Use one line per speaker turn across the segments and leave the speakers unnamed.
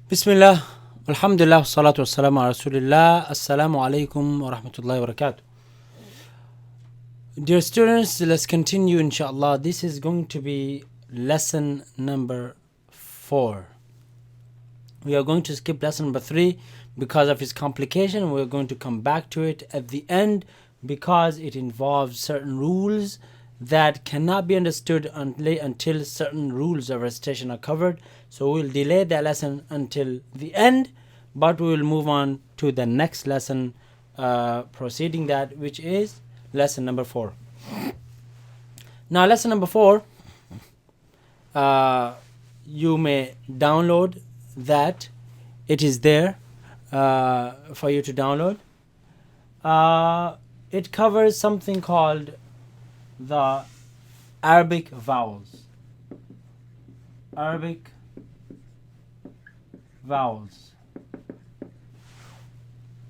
Bismillah, Alhamdulillah, salatu wassalamu ala Rasulillah. Assalamu alaikum wa rahmatullahi wa barakatuh. Dear students, let's continue inshallah. This is going to be lesson number 4. We are going to skip lesson number 3 because of its complication. We're going to come back to it at the end because it involves certain rules that cannot be understood until certain rules of recitation are covered. So we'll delay that lesson until the end, but we will move on to the next lesson preceding that, which is lesson number 4. Now lesson number 4, you may download that. It is there for you to download. It covers something called the Arabic vowels. Arabic vowels.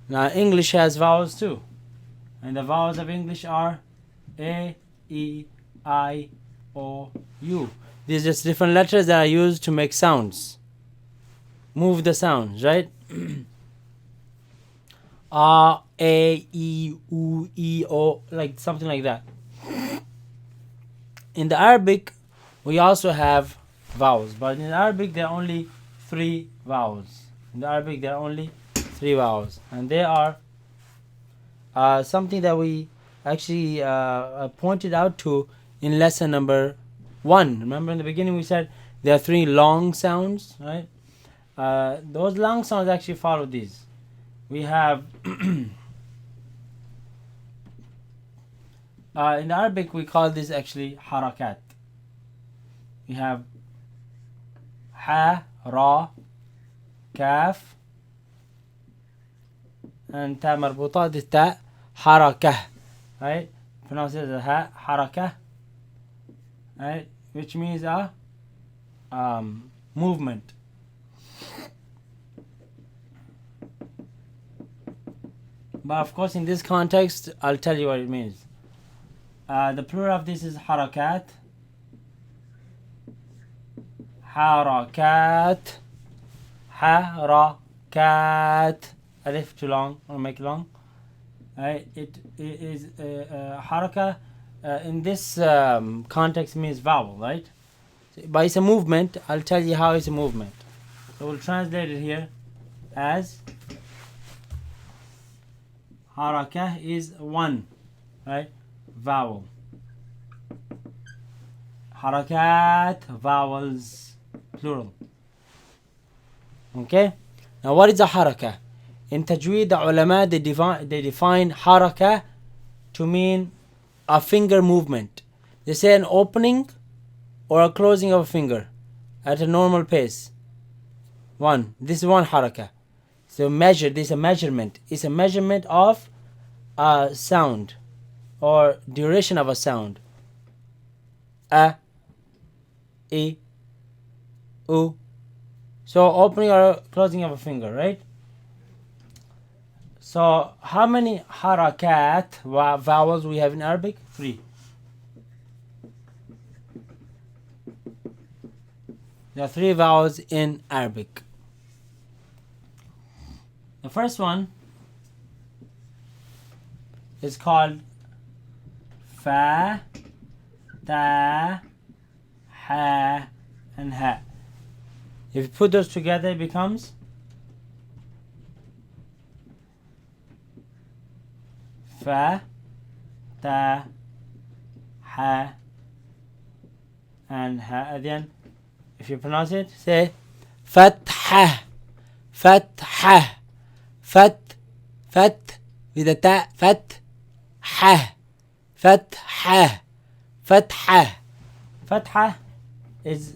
Now English has vowels too, and the vowels of English are A, E, I, O, U. These are just different letters that are used to make sounds. Move the sounds, right? A, E, U, E, O, like something like that. In the Arabic, we also have vowels, but in Arabic there are only 3 vowels. In the Arabic there are only 3 vowels, and they are something that we actually pointed out to in lesson number 1. Remember in the beginning we said there are 3 long sounds, right? Those long sounds actually follow these. We have in Arabic we call this actually Harakaat. We have Ha, Ra, Kaf, and Ta marbuta. This Ta, Harakah, right? Pronounce it as Ha, Harakah, right? Which means a movement. But of course in this context I'll tell you what it means. The plural of this is Harakat. Harakat. Harakat. Alif too long, or make it long. Right? It is haraka in this context means vowel, right? But it's a movement. I'll tell you how it's a movement. So we'll translate it here as Harakah is one, right? Vowel. Harakat, vowels, plural. Okay? Now what is a harakah? In Tajweed, the ulama, they define harakah to mean a finger movement. They say an opening or a closing of a finger at a normal pace. This is one harakah. So measure, this is a measurement. It's a measurement of a sound or duration of a sound. A, E, U. So opening or closing of a finger, right? So how many harakat vowels we have in Arabic? 3. There are 3 vowels in Arabic. The first one is called Fa, Ta, Ha, and Ha. If you put those together, it becomes Fa, Ta, Ha, and Ha. Again, if you pronounce it, say Fatha, Fatha, Fat, with a Ta, Fatha, Fatha, Fatha. Fatha is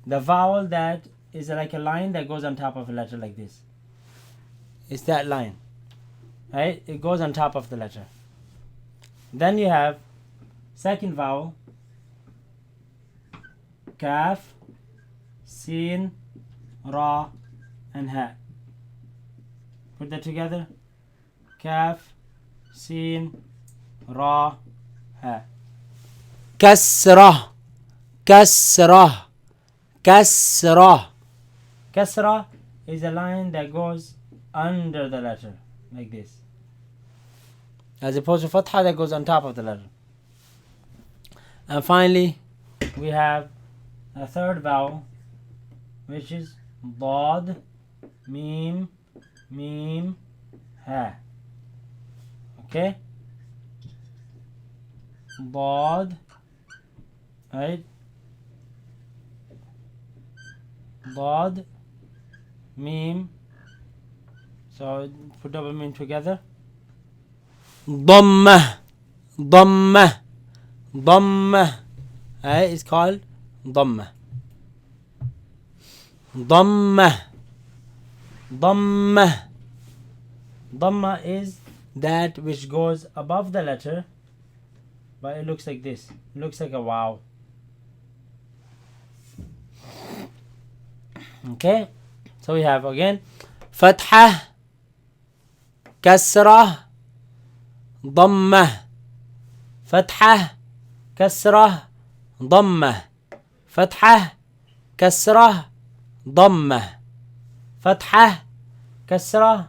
the vowel that is like a line that goes on top of a letter like this. It's that line, right? It goes on top of the letter. Then you have second vowel, Kaf, Sin, Ra, and Ha. Put that together. Kaf, Sin, Ra, Ha. Kasra, Kasra, Kasra, Kasra is a line that goes under the letter, like this. As opposed to Fatha that goes on top of the letter. And finally, we have a third vowel, which is Dad, Mim, Mim, Ha. Okay? Dad, right? Dad, Mim. So put double mim together. Dhammah, Dhammah, Dhammah. It's called Dhammah. Dhammah, Dhammah. Dhammah is that which goes above the letter, but it looks like this. It looks like a wow. Okay, so we have again Fathah, Kasrah, Dhammah. Fathah, Kasrah, Dhammah. Fathah, Kasrah, Dhammah. Fathah, Kasrah,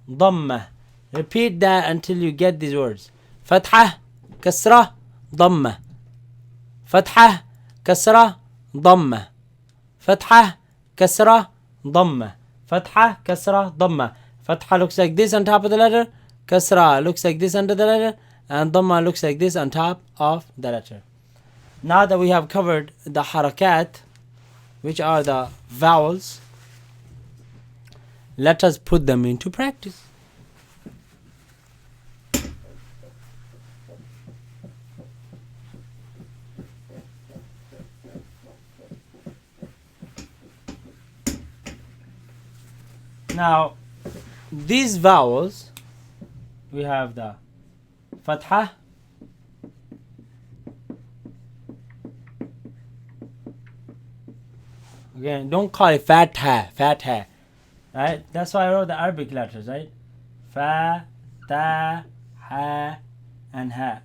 Dhammah. Repeat that until you get these words. Fathah, Kasrah, Dhammah. Fathah, Kasrah, Dhammah. Fathah, Kasrah, Dhammah. Fathah, Kasrah, Dhammah. Fathah looks like this on top of the letter. Kasrah looks like this under the letter. And Dhammah looks like this on top of the letter. Now that we have covered the Harakaat, which are the vowels, let us put them into practice. Now, these vowels, we have the Fathah, again, don't call it Fathah, Fathah, right? That's why I wrote the Arabic letters, right? Fa, Ta, Ha, and Ha.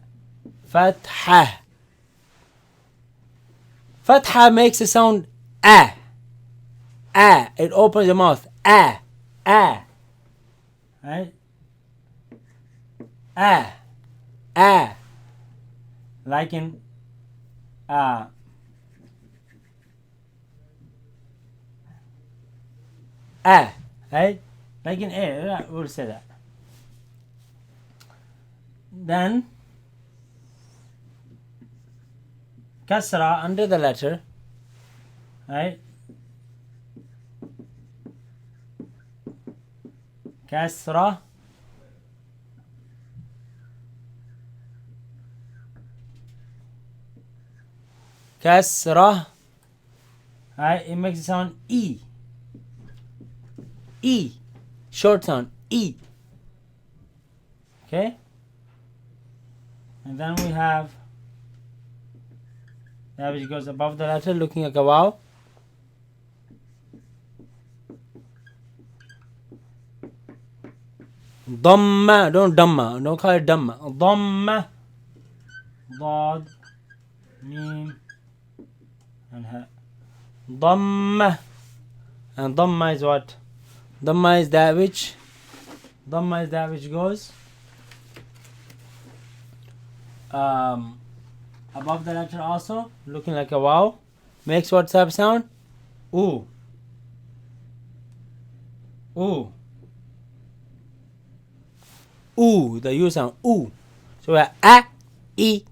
Fathah. Fathah makes a sound Ah. Ah. It opens your mouth. Ah. Ah. Right? Ah. Ah. Like in Ah. Right? Like in A. We'll say that. Then Kasra under the letter. Right? Kasra. Kasra. Right? It makes it sound E. E. Short sound. E. Okay? And then we have that which goes above the letter, looking like a wow. Dhamma. Don't Dhamma. Don't call it Dhamma. Dhamma. Dad. Mim. And Ha. Dhamma. And Dhamma is what? Dhamma is that which goes above the letter also, looking like a wow. Makes what type of sound? Ooh. Ooh. Ooh. The U sound. Ooh. So we have A, E,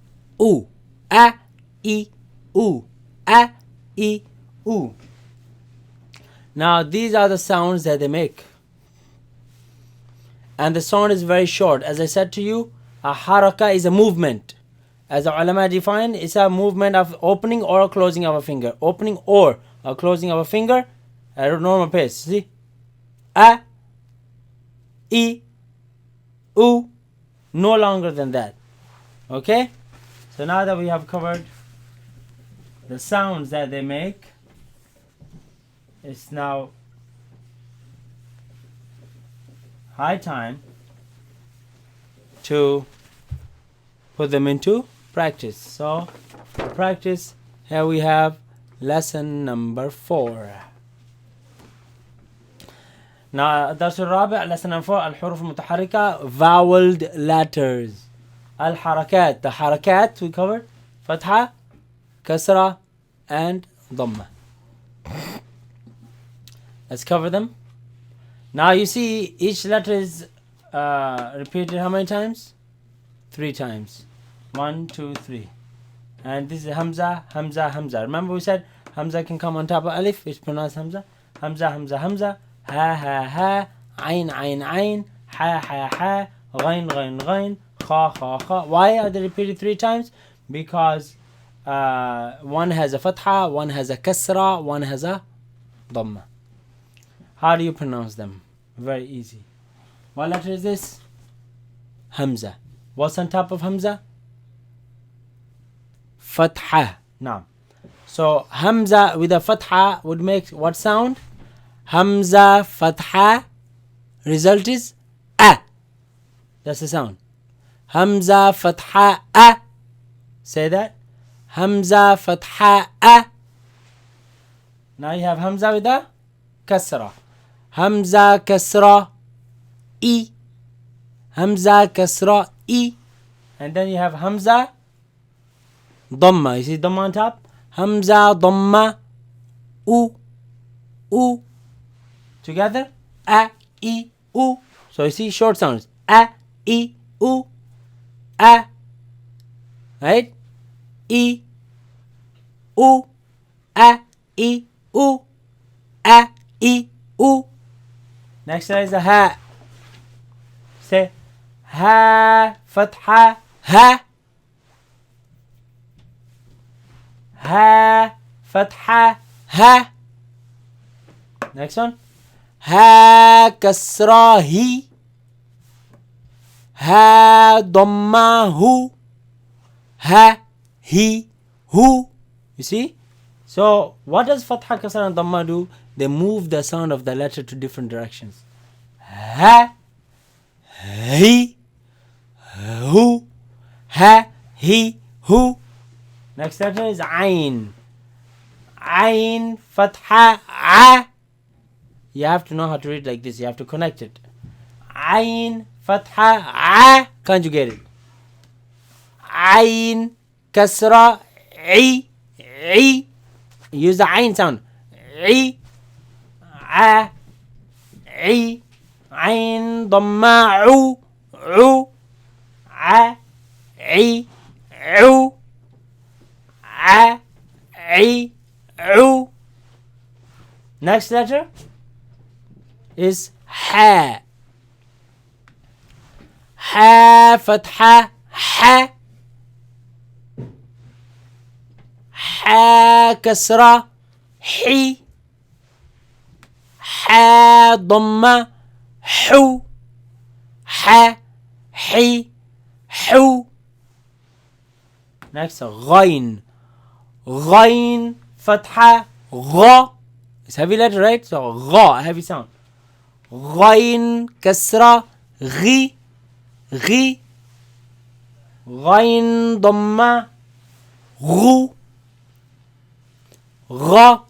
ooh. A, E, ooh. A, E, ooh. Now these are the sounds that they make. And the sound is very short. As I said to you, a haraka is a movement. As the ulama define, it's a movement of opening or closing of a finger. Opening or a closing of a finger at a normal pace. See? A, E, oo. No longer than that. Okay? So now that we have covered the sounds that they make, it's now high time to put them into practice. So for practice, here we have lesson number 4. Now الدرس الرابع lesson number 4 الحروف المتحركة voweled letters. الحركات, the حركات we covered فتحة, كسرة and ضمة. Let's cover them. Now you see each letter is repeated how many times? 3 times. 1, 2, 3. And this is Hamza, Hamza, Hamza. Remember we said Hamza can come on top of Alif, it's pronounced Hamza. Hamza, Hamza, Hamza. Ha, ha, ha. Ain, ain, ain. Ha, ha, ha. Ghain, ghain, ghain. Kha, kha, kha. Why are they repeated 3 times? Because one has a fatha, one has a kasra, one has a dhamma. How do you pronounce them? Very easy. What letter is this? Hamza. What's on top of Hamza? Fatha. Now, so Hamza with a fatha would make what sound? Hamza fatha. Result is a. That's the sound. Hamza fatha a. Say that. Hamza fatha a. Now you have Hamza with a kasra. Hamza kasra I. Hamza kasra I. And then you have Hamza dhamma. You see dhamma on top? Hamza dhamma U. U. Together? A, I, U. So you see short sounds. A, I, U. A. Right? I. U. A, I, U. A, I, U. Next one is a ha. Say ha, fatha, ha. Ha, fatha, ha. Next one. Ha, kasra, hi. Ha, dhamma, hu. Ha, hi, hu. You see? So, what does fatha, kasra and dhamma do? They move the sound of the letter to different directions. Ha, hi, hu, ha, hi, hu. Next letter is ain. Ain, fatha, a. You have to know how to read like this. You have to connect it. Ain, fatha, a. Conjugate it. Ain, kasra, I. I. Use the ain sound. I. A. I. Ain, dhamma, u. U. A. I. U. A. I. U. Next letter is ha. Ha, fatha, ha. Ha, kasra, hi. Ha, dhamma, hu. Ha, hi, hu. Next, ghain. Ghain, fatha, gha. It's heavy letter, right? So, gha, heavy sound. Ghain, kasra, ghi. Ghi. Ghain, dhamma, ghu. Gha,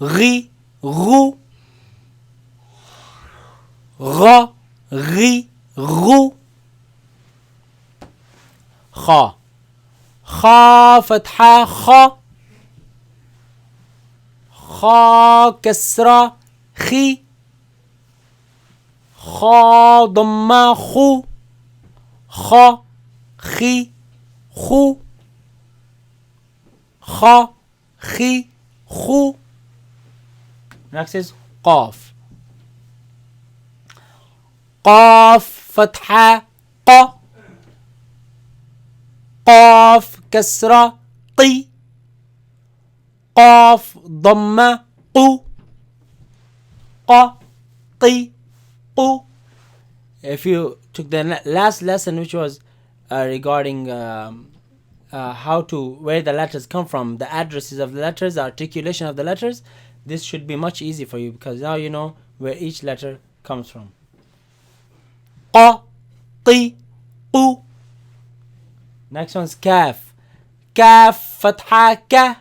ghi, ghu. Gha, ghi, ghu. Kha. Kha, fatha, kha. Kha, kasra, khi. Kha, dhamma, khu. Kha, khi, khu. Kha, khi, khu. Next is qaf. Qaf, fatha, qa. Qaf, kasra, qi. Qaf, dhamma, qu. Qa, qi, qu. If you took the last lesson, which was regarding how to, where the letters come from, the addresses of the letters, the articulation of the letters, this should be much easier for you because now you know where each letter comes from. Qa, qi, qu. Next one's kaf. Kaf, fatha, ka.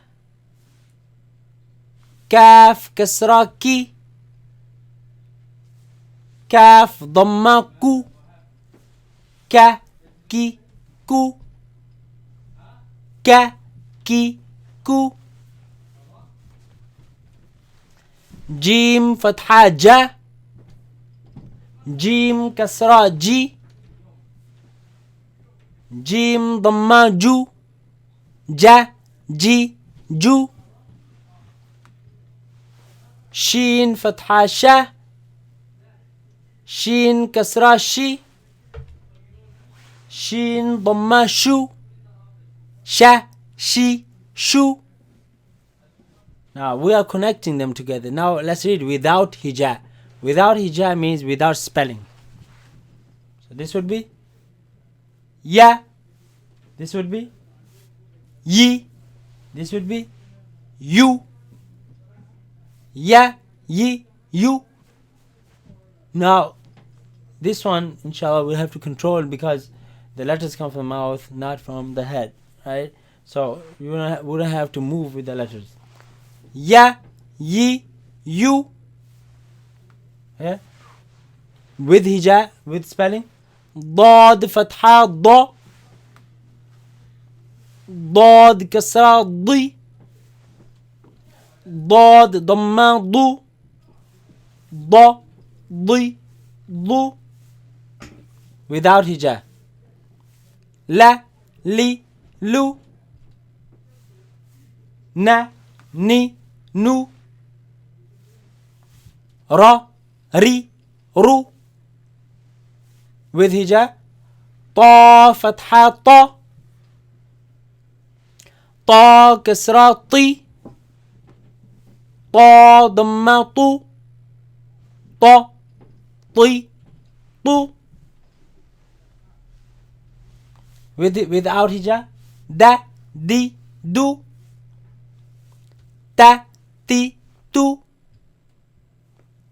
Kaf, kasra, ki. كاف ضمة كو كا كي كو كا كي كو جيم فتحة جا جيم كسرة جي جيم ضمة جو جا جي جو شين فتحة شا شين كسرة شي شين ضمة شو شا شي شو. Now we are connecting them together. Now let's read without hija. Without hija means without spelling. So this would be ya. This would be yi. This would be you. Ya, yi, you. Now this one, inshallah, we'll have to control because the letters come from the mouth, not from the head, right? So we wouldn't have to move with the letters. Ya, yi, you. Yeah. With hija, with spelling. ضاد فتحة ض ضاد كسرة ضي ضاد ضمة ضو ض ضي ضو. Without hija. La, li, lu. Na, ni, nu. Ra, ri, ru. With hija. طا فتحة طا طا كسرة طي طا ضمة طو طا طي طو. Without hija. Da, di, du. Ta, ti, tu.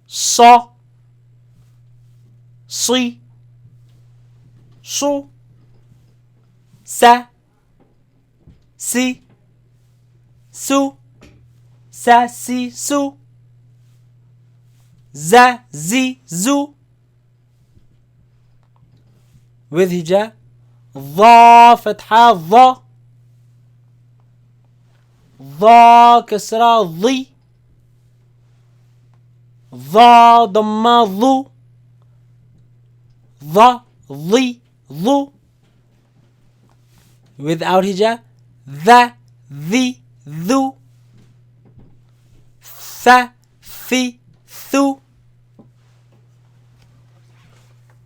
Sa, si, su. Sa, si, su. Sa, si, su. Za, zi, zu. With hija. ضا فتحة ضا ضا كسرة ضي ضا ضمة ضو ضا ضي ضو. Without hija. ذا ذي ذو ثا ثي ثو.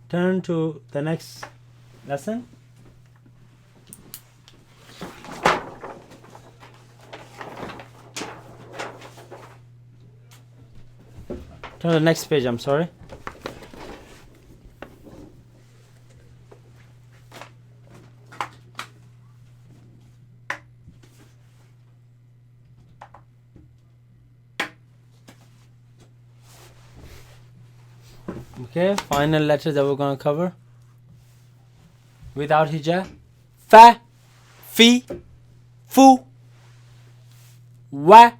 Turn to the next lesson. Turn to the next page, I'm sorry. Okay, final letters that we're going to cover. Without hija. Fa, fi, fu. Wa,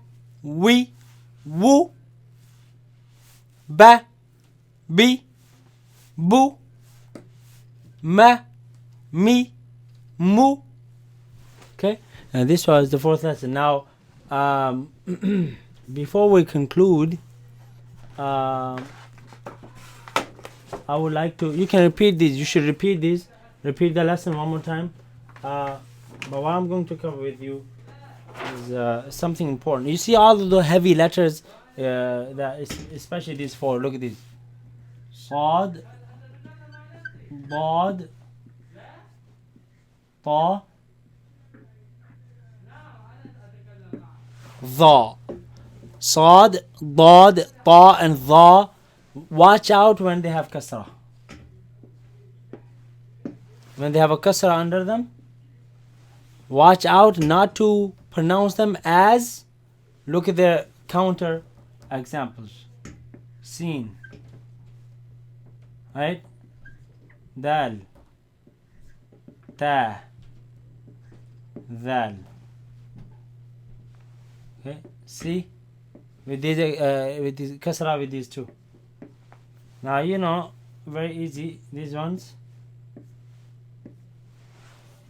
wi, wu. Ba, bi, bu. Ma, mi, mu. Okay, and this was the fourth lesson. Now, before we conclude, I would like to, you can repeat this, you should repeat this, repeat the lesson one more time. But what I'm going to cover with you is something important. You see all of the heavy letters, that is, especially these four, look at these. Sad, Dad, Ta, Dha. Sad, Dad, Ta and Dha. Watch out when they have kasra. When they have a kasra under them, watch out not to pronounce them as, look at their counter examples. Seen, right? Dal, Ta, Dal. Okay, see? With these kasra with these two. Now you know, very easy, these ones.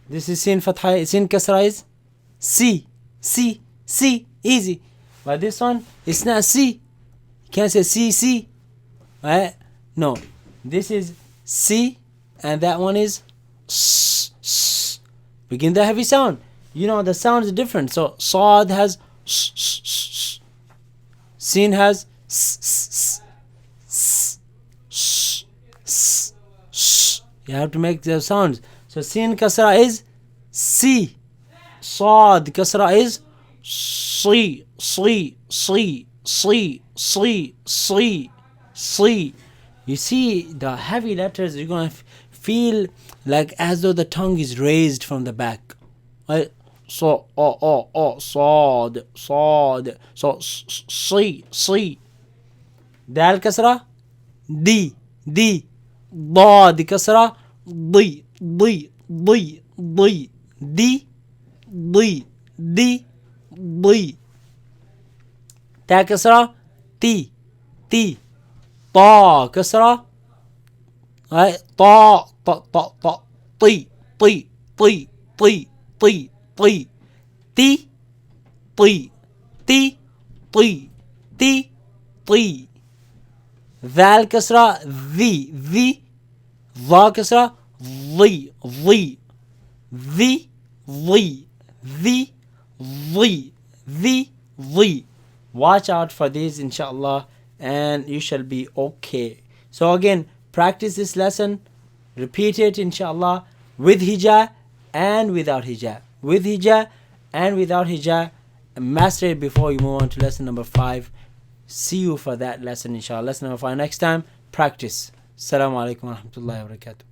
This is sin fatha, sin kasra is C, C, C, easy. But this one, it's not C. You can't say C, C, right? No, this is C, and that one is S, S. Begin the heavy sound. You know, the sound is different. So, Saad has S, S, S. Sin has S, S, S, S, S, S. You have to make the sounds. So, Sin kasra is C. Saad kasra is C, C, C, C, C, C, C. You see the heavy letters, you're going to feel like as though the tongue is raised from the back. Right? So, Saad, Saad. So, C, C. Dal kasra, D, D. Dad kasra, D, D, D, D. D, D, D, D. Ta kasra, T, T. Ta kasra, right? Ta, ta, ta, ta. T, T, T, T, T, T. T, T, T, T, T, T. Val kasra, V, V. Va kasra, V, V. V, V, V, V, V, V. Watch out for these, inshallah, and you shall be okay. So again, practice this lesson, repeat it, inshallah, with hija and without hija. With hija and without hija. Master it before you move on to lesson number 5. See you for that lesson, inshallah. Lesson number 5 next time. Practice. Assalamu alaikum wa rahmatullahi wa barakatuh.